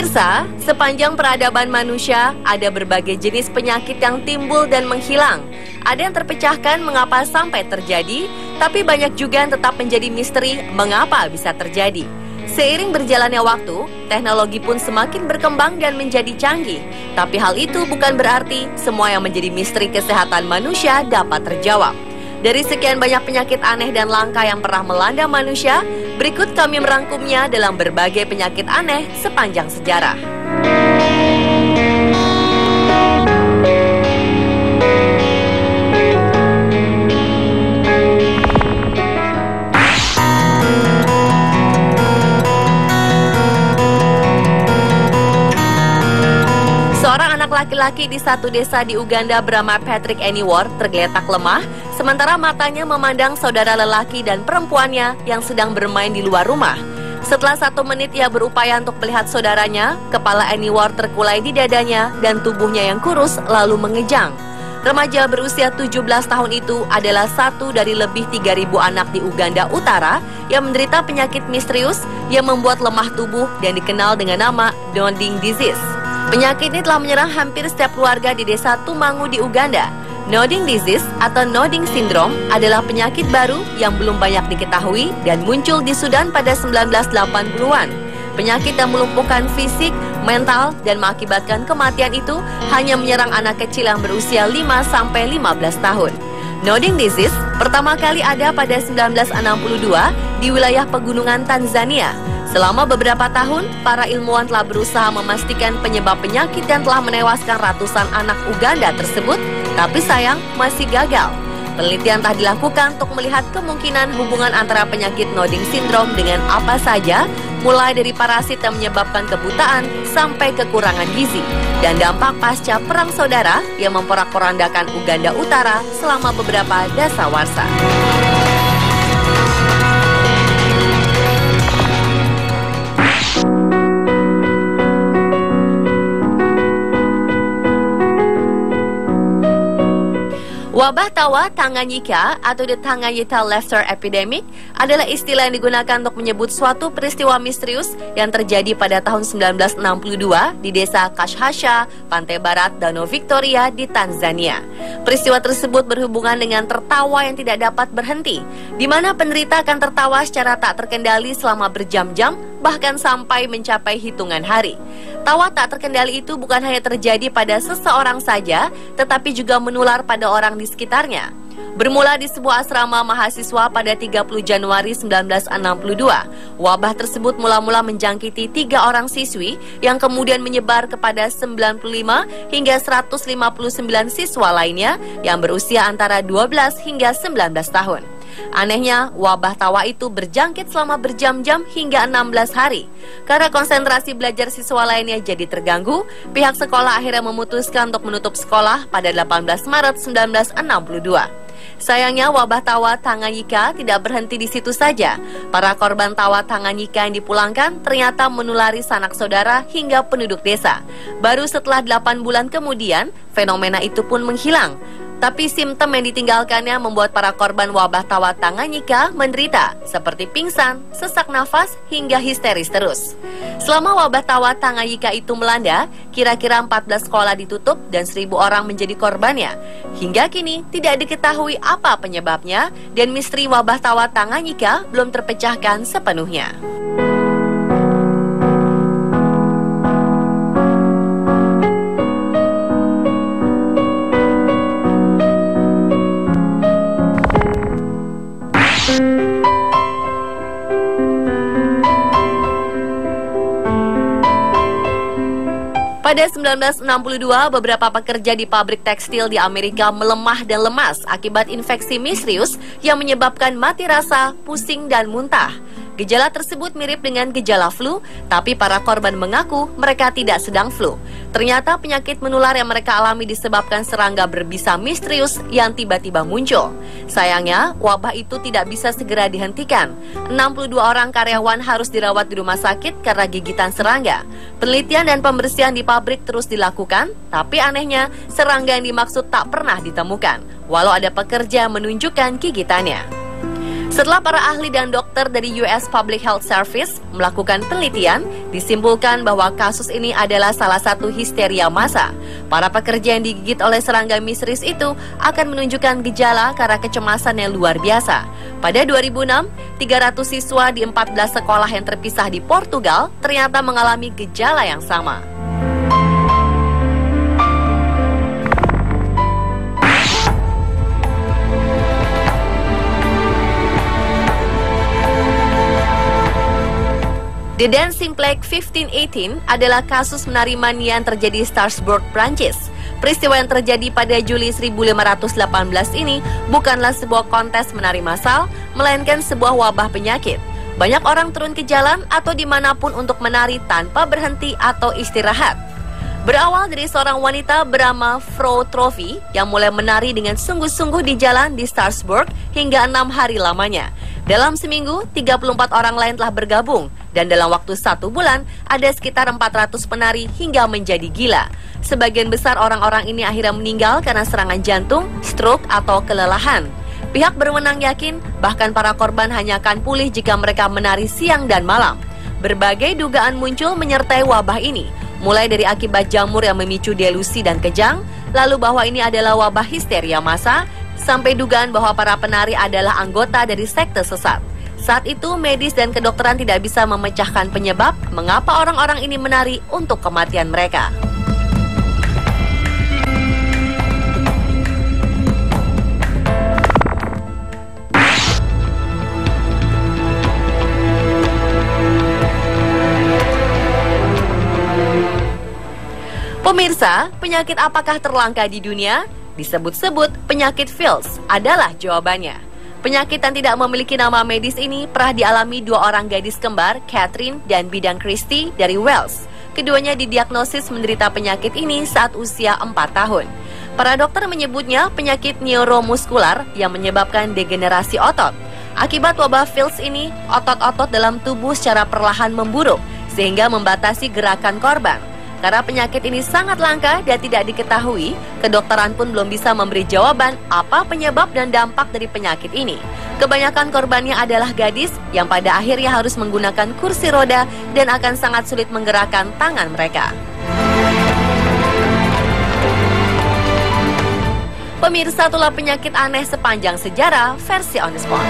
Pemirsa, sepanjang peradaban manusia, ada berbagai jenis penyakit yang timbul dan menghilang. Ada yang terpecahkan mengapa sampai terjadi, tapi banyak juga yang tetap menjadi misteri mengapa bisa terjadi. Seiring berjalannya waktu, teknologi pun semakin berkembang dan menjadi canggih. Tapi hal itu bukan berarti semua yang menjadi misteri kesehatan manusia dapat terjawab. Dari sekian banyak penyakit aneh dan langka yang pernah melanda manusia, berikut kami merangkumnya dalam berbagai penyakit aneh sepanjang sejarah. Seorang anak laki-laki di satu desa di Uganda bernama Patrick Anywar tergeletak lemah, sementara matanya memandang saudara lelaki dan perempuannya yang sedang bermain di luar rumah. Setelah 1 menit ia berupaya untuk melihat saudaranya, kepala Anywar terkulai di dadanya dan tubuhnya yang kurus lalu mengejang. Remaja berusia 17 tahun itu adalah satu dari lebih 3.000 anak di Uganda Utara yang menderita penyakit misterius yang membuat lemah tubuh dan dikenal dengan nama Nodding Disease. Penyakit ini telah menyerang hampir setiap keluarga di desa Tumangu di Uganda. Nodding Disease atau Nodding Syndrome adalah penyakit baru yang belum banyak diketahui dan muncul di Sudan pada 1980-an. Penyakit yang melumpuhkan fisik, mental, dan mengakibatkan kematian itu hanya menyerang anak kecil yang berusia 5-15 tahun. Nodding Disease pertama kali ada pada 1962 di wilayah pegunungan Tanzania. Selama beberapa tahun, para ilmuwan telah berusaha memastikan penyebab penyakit yang telah menewaskan ratusan anak Uganda tersebut, tapi sayang masih gagal. Penelitian telah dilakukan untuk melihat kemungkinan hubungan antara penyakit Nodding Syndrome dengan apa saja, mulai dari parasit yang menyebabkan kebutaan sampai kekurangan gizi, dan dampak pasca perang saudara yang memporak-porandakan Uganda Utara selama beberapa dasawarsa. Wabah tawa Tanganyika atau The Tanganyika Laughter Epidemic adalah istilah yang digunakan untuk menyebut suatu peristiwa misterius yang terjadi pada tahun 1962 di desa Kashasha, pantai barat Danau Victoria di Tanzania. Peristiwa tersebut berhubungan dengan tertawa yang tidak dapat berhenti, di mana penderita akan tertawa secara tak terkendali selama berjam-jam, bahkan sampai mencapai hitungan hari. Tawa tak terkendali itu bukan hanya terjadi pada seseorang saja, tetapi juga menular pada orang di sekitarnya. Bermula di sebuah asrama mahasiswa pada 30 Januari 1962, wabah tersebut mula-mula menjangkiti 3 orang siswi yang kemudian menyebar kepada 95 hingga 159 siswa lainnya yang berusia antara 12 hingga 19 tahun. Anehnya, wabah tawa itu berjangkit selama berjam-jam hingga 16 hari. Karena konsentrasi belajar siswa lainnya jadi terganggu, pihak sekolah akhirnya memutuskan untuk menutup sekolah pada 18 Maret 1962. Sayangnya, wabah tawa Tanganyika tidak berhenti di situ saja. Para korban tawa Tanganyika yang dipulangkan ternyata menulari sanak saudara hingga penduduk desa. Baru setelah 8 bulan kemudian, fenomena itu pun menghilang. Tapi simptom yang ditinggalkannya membuat para korban wabah tawa Tanganyika menderita, seperti pingsan, sesak nafas, hingga histeris terus. Selama wabah tawa Tanganyika itu melanda, kira-kira 14 sekolah ditutup dan 1.000 orang menjadi korbannya. Hingga kini tidak diketahui apa penyebabnya dan misteri wabah tawa Tanganyika belum terpecahkan sepenuhnya. Pada 1962, beberapa pekerja di pabrik tekstil di Amerika melemah dan lemas akibat infeksi misterius yang menyebabkan mati rasa, pusing, dan muntah. Gejala tersebut mirip dengan gejala flu, tapi para korban mengaku mereka tidak sedang flu. Ternyata penyakit menular yang mereka alami disebabkan serangga berbisa misterius yang tiba-tiba muncul. Sayangnya, wabah itu tidak bisa segera dihentikan. 62 orang karyawan harus dirawat di rumah sakit karena gigitan serangga. Penelitian dan pembersihan di pabrik terus dilakukan, tapi anehnya serangga yang dimaksud tak pernah ditemukan, walau ada pekerja yang menunjukkan gigitannya. Setelah para ahli dan dokter dari US Public Health Service melakukan penelitian, disimpulkan bahwa kasus ini adalah salah satu histeria massa. Para pekerja yang digigit oleh serangga misterius itu akan menunjukkan gejala karena kecemasan yang luar biasa. Pada 2006, 300 siswa di 14 sekolah yang terpisah di Portugal ternyata mengalami gejala yang sama. The Dancing Plague 1518 adalah kasus menari mania yang terjadi di Strasbourg, Prancis. Peristiwa yang terjadi pada Juli 1518 ini bukanlah sebuah kontes menari massal, melainkan sebuah wabah penyakit. Banyak orang turun ke jalan atau dimanapun untuk menari tanpa berhenti atau istirahat. Berawal dari seorang wanita bernama Frau Trophy yang mulai menari dengan sungguh-sungguh di jalan di Strasbourg hingga 6 hari lamanya. Dalam seminggu, 34 orang lain telah bergabung, dan dalam waktu 1 bulan, ada sekitar 400 penari hingga menjadi gila. Sebagian besar orang-orang ini akhirnya meninggal karena serangan jantung, stroke, atau kelelahan. Pihak berwenang yakin, bahkan para korban hanya akan pulih jika mereka menari siang dan malam. Berbagai dugaan muncul menyertai wabah ini, mulai dari akibat jamur yang memicu delusi dan kejang, lalu bahwa ini adalah wabah histeria massa, sampai dugaan bahwa para penari adalah anggota dari sekte sesat. Saat itu, medis dan kedokteran tidak bisa memecahkan penyebab mengapa orang-orang ini menari untuk kematian mereka. Pemirsa, penyakit apakah terlangka di dunia? Disebut-sebut penyakit Fils adalah jawabannya. Penyakit yang tidak memiliki nama medis ini pernah dialami 2 orang gadis kembar, Catherine dan Bidang Christie dari Wales. Keduanya didiagnosis menderita penyakit ini saat usia 4 tahun. Para dokter menyebutnya penyakit neuromuskular yang menyebabkan degenerasi otot. Akibat wabah Fils ini, otot-otot dalam tubuh secara perlahan memburuk, sehingga membatasi gerakan korban. Karena penyakit ini sangat langka dan tidak diketahui, kedokteran pun belum bisa memberi jawaban apa penyebab dan dampak dari penyakit ini. Kebanyakan korbannya adalah gadis yang pada akhirnya harus menggunakan kursi roda dan akan sangat sulit menggerakkan tangan mereka. Pemirsa, itulah penyakit aneh sepanjang sejarah versi On The Spot.